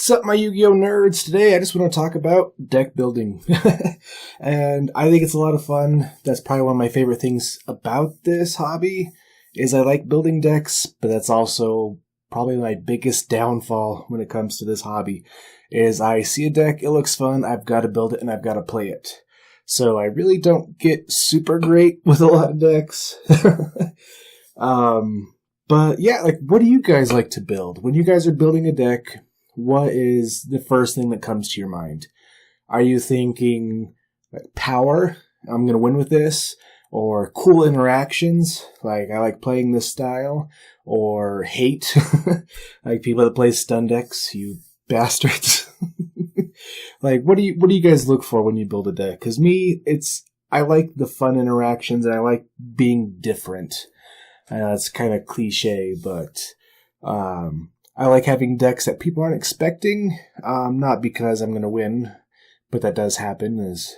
What's up, my Yu-Gi-Oh nerds? Today I just want to talk about deck building. And I think it's a lot of fun. That's probably one of my favorite things about this hobby is I like building decks, but that's also probably my biggest downfall when it comes to this hobby is I see a deck, it looks fun, I've got to build it and I've got to play it. So I really don't get super great with a lot of decks. But yeah, what do you guys like to build? When you guys are building a deck, what is the first thing that comes to your mind? Are you thinking power? I'm going to win with this. Or cool interactions? I like playing this style. Or hate? Like people that play stun decks, you bastards. What do you guys look for when you build a deck? Because me, I like the fun interactions and I like being different. I know it's kind of cliche, but I like having decks that people aren't expecting, not because I'm going to win, but that does happen, is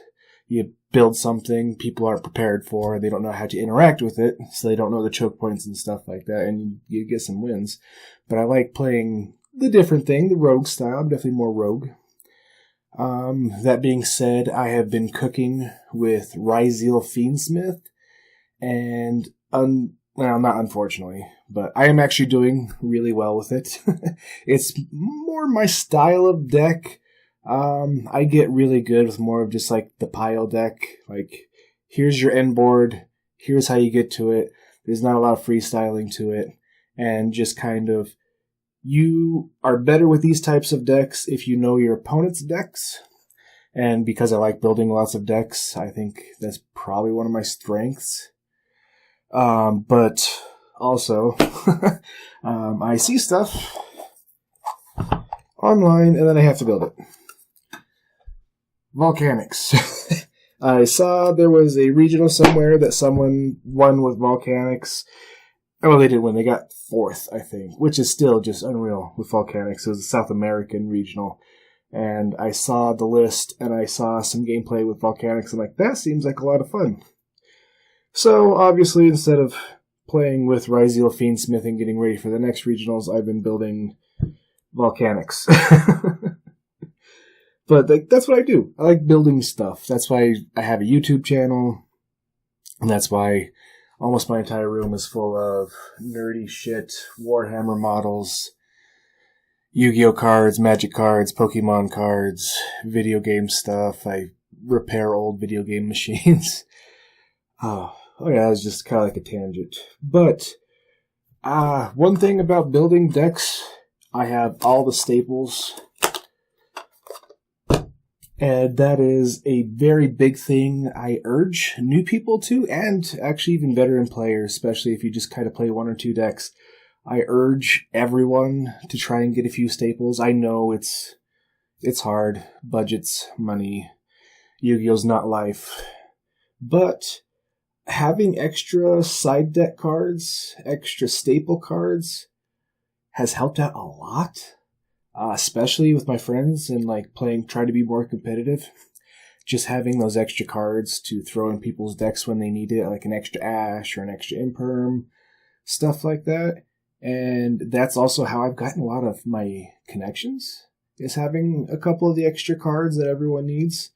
you build something people aren't prepared for, they don't know how to interact with it, so they don't know the choke points and stuff like that, and you get some wins. But I like playing the different thing, the rogue style. I'm definitely more rogue. That being said, I have been cooking with Ryzeal Fiendsmith, and well, not unfortunately, but I am actually doing really well with it. It's more my style of deck. I get really good with more of just the pile deck. Here's your end board. Here's how you get to it. There's not a lot of freestyling to it. And just kind of, you are better with these types of decks if you know your opponent's decks. And because I like building lots of decks, I think that's probably one of my strengths. But also, I see stuff online and then I have to build it. Volcanics. I saw there was a regional somewhere that someone won with Volcanics. Oh, they did win. They got 4th, I think, which is still just unreal with Volcanics. It was a South American regional. And I saw the list and I saw some gameplay with Volcanics. I'm like, that seems like a lot of fun. So, obviously, instead of playing with Ryzeal Fiendsmith and getting ready for the next regionals, I've been building Volcanics. But that's what I do. I like building stuff. That's why I have a YouTube channel. And that's why almost my entire room is full of nerdy shit, Warhammer models, Yu-Gi-Oh cards, Magic cards, Pokemon cards, video game stuff. I repair old video game machines. Oh yeah, it was just kind of like a tangent. But one thing about building decks, I have all the staples. And that is a very big thing I urge new people to, and actually even veteran players, especially if you just kind of play 1 or 2 decks. I urge everyone to try and get a few staples. I know it's hard. Budgets, money. Yu-Gi-Oh's not life. But having extra side deck cards, extra staple cards, has helped out a lot. Especially with my friends and trying to be more competitive. Just having those extra cards to throw in people's decks when they need it, like an extra Ash or an extra Imperm, stuff like that. And that's also how I've gotten a lot of my connections, is having a couple of the extra cards that everyone needs.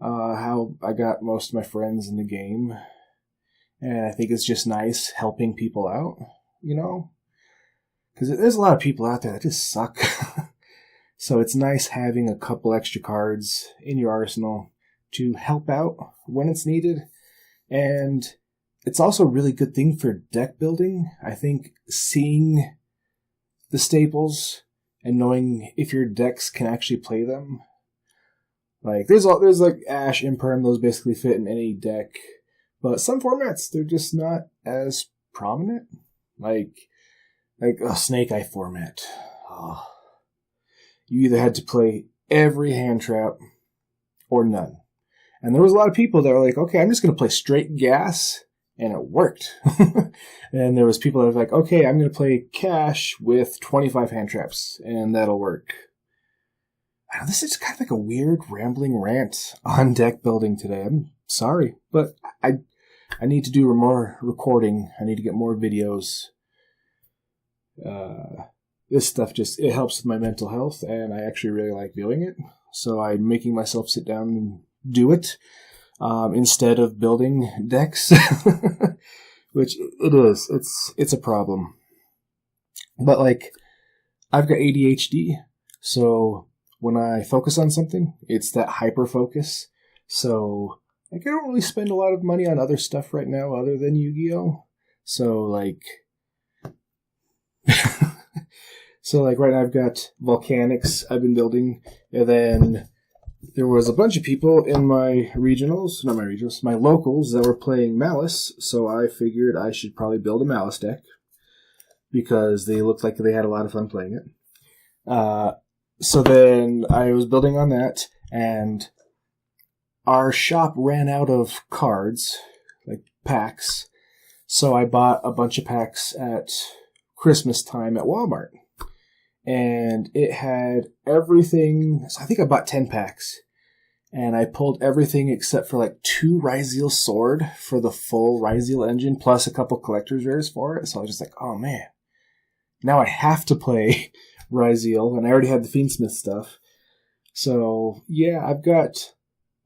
How I got most of my friends in the game. And I think it's just nice helping people out, Because there's a lot of people out there that just suck. So it's nice having a couple extra cards in your arsenal to help out when it's needed. And it's also a really good thing for deck building. I think seeing the staples and knowing if your decks can actually play them. There's Ash, Imperm, those basically fit in any deck. But some formats, they're just not as prominent. Like a Snake Eye format. Oh. You either had to play every hand trap or none. And there was a lot of people that were like, okay, I'm just going to play straight gas, and it worked. And there was people that were like, okay, I'm going to play cash with 25 hand traps, and that'll work. I know this is kind of like a weird rambling rant on deck building today. I'm sorry, but I need to do more recording. I need to get more videos. this stuff it helps with my mental health, and I actually really like doing it. So I'm making myself sit down and do it instead of building decks, which it is. It's a problem. But like, I've got ADHD, so when I focus on something, it's that hyper focus. So like, I don't really spend a lot of money on other stuff right now other than Yu-Gi-Oh! So like right now I've got Volcanics I've been building, and then there was a bunch of people in my locals that were playing Malice, so I figured I should probably build a Malice deck because they looked like they had a lot of fun playing it. So then I was building on that, and our shop ran out of cards, like packs, so I bought a bunch of packs at Christmas time at Walmart. And it had everything. So I think I bought 10 packs. And I pulled everything except for like 2 Ryzeal Sword for the full Ryzeal engine, plus a couple collector's rares for it. So I was just like, oh man, now I have to play Ryzeal. And I already had the Fiendsmith stuff. So yeah, I've got...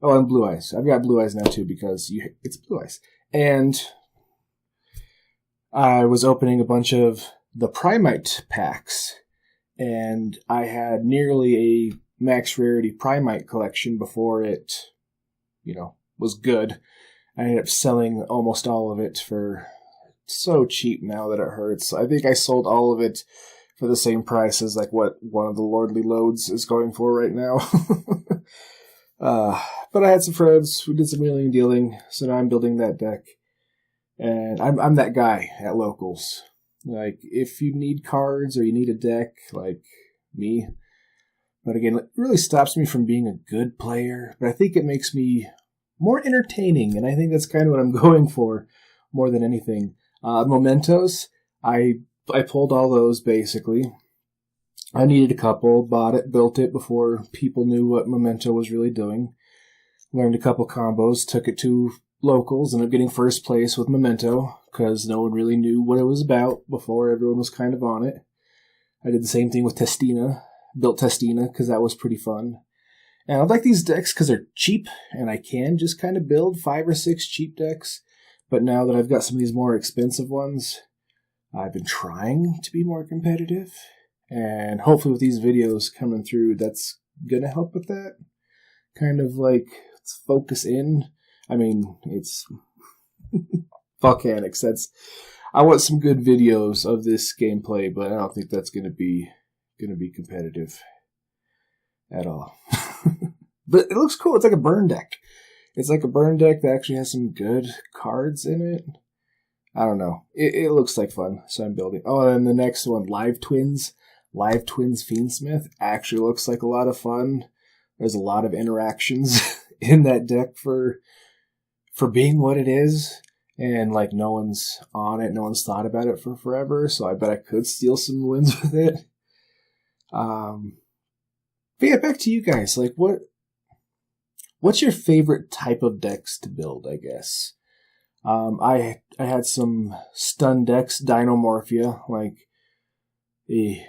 Oh, and Blue Eyes. I've got Blue Eyes now too because it's Blue Eyes. And I was opening a bunch of the Primite packs. And I had nearly a max rarity Primite collection before it, was good. I ended up selling almost all of it for so cheap now that it hurts. I think I sold all of it for the same price as like what one of the Lordly Loads is going for right now. But I had some friends who did some wheeling and dealing, so now I'm building that deck. And I'm that guy at locals. Like, if you need cards or you need a deck, like me. But again, it really stops me from being a good player. But I think it makes me more entertaining. And I think that's kind of what I'm going for more than anything. Mementos, I pulled all those, basically. I needed a couple, bought it, built it before people knew what Memento was really doing. Learned a couple combos, took it to locals, ended up getting first place with Memento, because no one really knew what it was about before everyone was kind of on it. I did the same thing with Testina. Built Testina, because that was pretty fun. And I like these decks because they're cheap, and I can just kind of build 5 or 6 cheap decks. But now that I've got some of these more expensive ones, I've been trying to be more competitive. And hopefully with these videos coming through, that's going to help with that. Kind of like, let's focus in. I mean, it's Volcanics. I want some good videos of this gameplay, but I don't think that's going to be competitive at all. But it looks cool. It's like a burn deck. It's like a burn deck that actually has some good cards in it. I don't know. It looks like fun, so I'm building. Oh, and the next one, Live Twins. Live Twins Fiendsmith actually looks like a lot of fun. There's a lot of interactions in that deck for being what it is. And, like, no one's on it. No one's thought about it for forever. So I bet I could steal some wins with it. But yeah, back to you guys. Like, what's your favorite type of decks to build, I guess? I had some stun decks, Dinomorphia, like a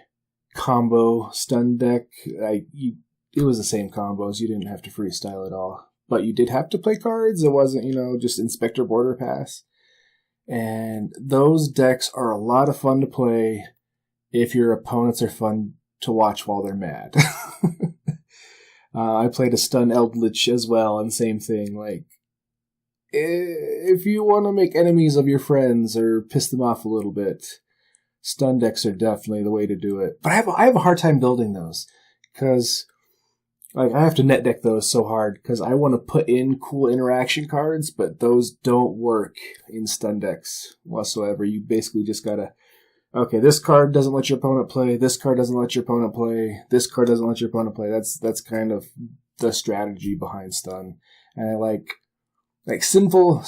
combo stun deck. It was the same combos. You didn't have to freestyle at all. But you did have to play cards. It wasn't, just Inspector Border Pass. And those decks are a lot of fun to play if your opponents are fun to watch while they're mad. I played a Stun Eldritch as well, and same thing. Like, if you want to make enemies of your friends or piss them off a little bit, stun decks are definitely the way to do it. But I have a hard time building those, because like, I have to net deck those so hard because I want to put in cool interaction cards, but those don't work in stun decks whatsoever. You basically just gotta, okay, this card doesn't let your opponent play, this card doesn't let your opponent play, this card doesn't let your opponent play. That's kind of the strategy behind stun. And I like Sinful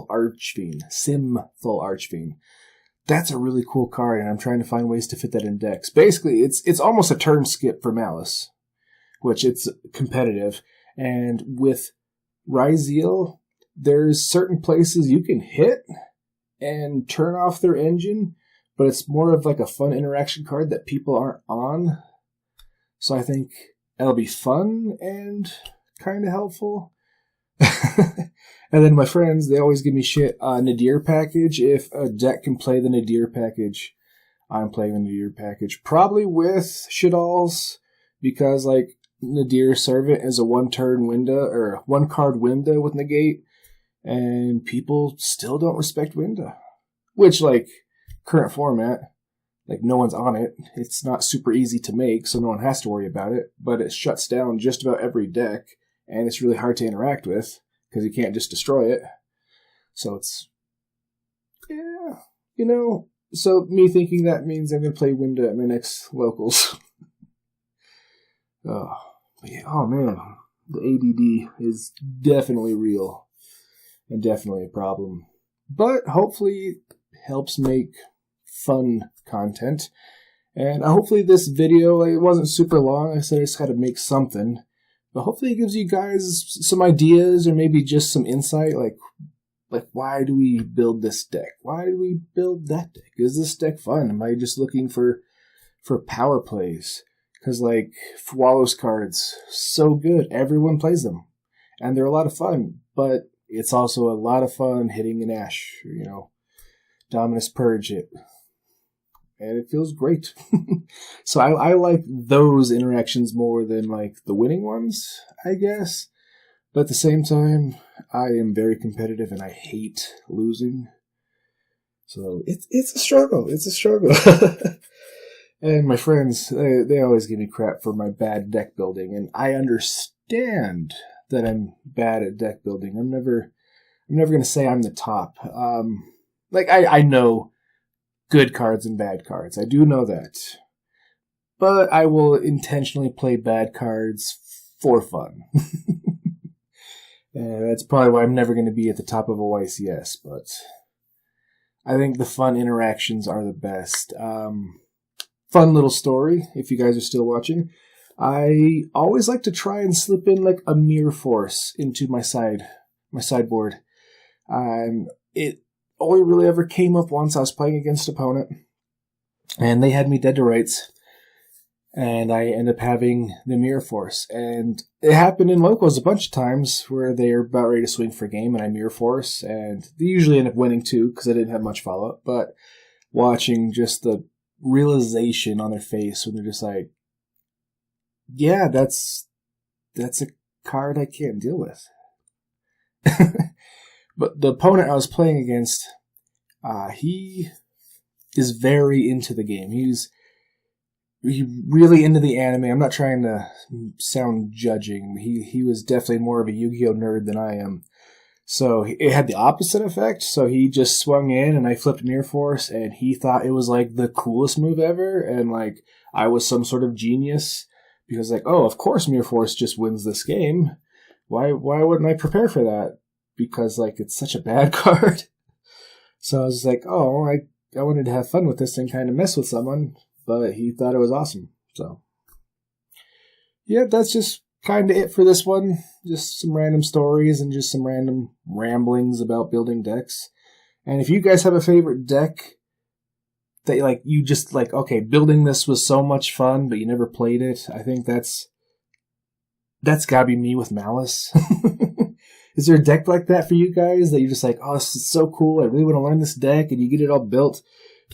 Archfiend. That's a really cool card, and I'm trying to find ways to fit that in decks. Basically, it's almost a turn skip for Malice, which it's competitive. And with Ryzeal, there's certain places you can hit and turn off their engine, but it's more of like a fun interaction card that people aren't on. So I think it'll be fun and kind of helpful. And then my friends, they always give me shit. Nadir package. If a deck can play the Nadir package, I'm playing the Nadir package. Probably with Shadalls, because like Nadir Servant is a one-turn window, or one-card window with negate, and people still don't respect window. Which, like, current format, like, no one's on it. It's not super easy to make, so no one has to worry about it, but it shuts down just about every deck, and it's really hard to interact with, because you can't just destroy it. So it's, yeah, you know. So me thinking that means I'm going to play window at my next locals. Oh, yeah, oh man, the ADD is definitely real, and definitely a problem. But hopefully it helps make fun content. And hopefully this video, it wasn't super long. I said I just had to make something. But hopefully it gives you guys some ideas, or maybe just some insight, like why do we build this deck? Why do we build that deck? Is this deck fun? Am I just looking for power plays? Because like Wallows cards, so good. Everyone plays them. And they're a lot of fun. But it's also a lot of fun hitting an Ash, you know, Dominus Purge it. And it feels great. So I like those interactions more than like the winning ones, I guess. But at the same time, I am very competitive and I hate losing. So it's a struggle. It's a struggle. And my friends, they always give me crap for my bad deck building. And I understand that I'm bad at deck building. I'm never going to say I'm the top. Like I know good cards and bad cards. I do know that. But I will intentionally play bad cards for fun. And that's probably why I'm never going to be at the top of OYCS, but I think the fun interactions are the best. Fun little story, if you guys are still watching. I always like to try and slip in like a Mirror Force into my sideboard. It only really ever came up once. I was playing against an opponent, and they had me dead to rights, and I ended up having the Mirror Force. And it happened in locals a bunch of times where they're about ready to swing for a game, and I Mirror Force, and they usually end up winning too because I didn't have much follow-up. But watching just the realization on their face when they're just like, yeah, that's a card I can't deal with. But the opponent I was playing against, he is very into the game. He's really into the anime. I'm not trying to sound judging. He was definitely more of a Yu-Gi-Oh nerd than I am. So it had the opposite effect. So he just swung in and I flipped Mirror Force, and he thought it was like the coolest move ever, and like I was some sort of genius because like, oh, of course Mirror Force just wins this game. Why wouldn't I prepare for that? Because like it's such a bad card. So I was like, oh, I wanted to have fun with this and kind of mess with someone, but he thought it was awesome. So yeah, that's just kind of it for this one. Just some random stories and just some random ramblings about building decks. And if you guys have a favorite deck that like you just like, okay, building this was so much fun, but you never played it, I think that's gotta be me with Malice. Is there a deck like that for you guys that you're just like, oh, this is so cool, I really want to learn this deck, and you get it all built,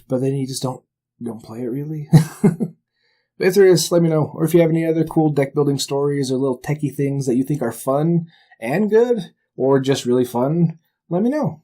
but then you just don't play it really? But if there is, let me know. Or if you have any other cool deck building stories or little techie things that you think are fun and good, or just really fun, let me know.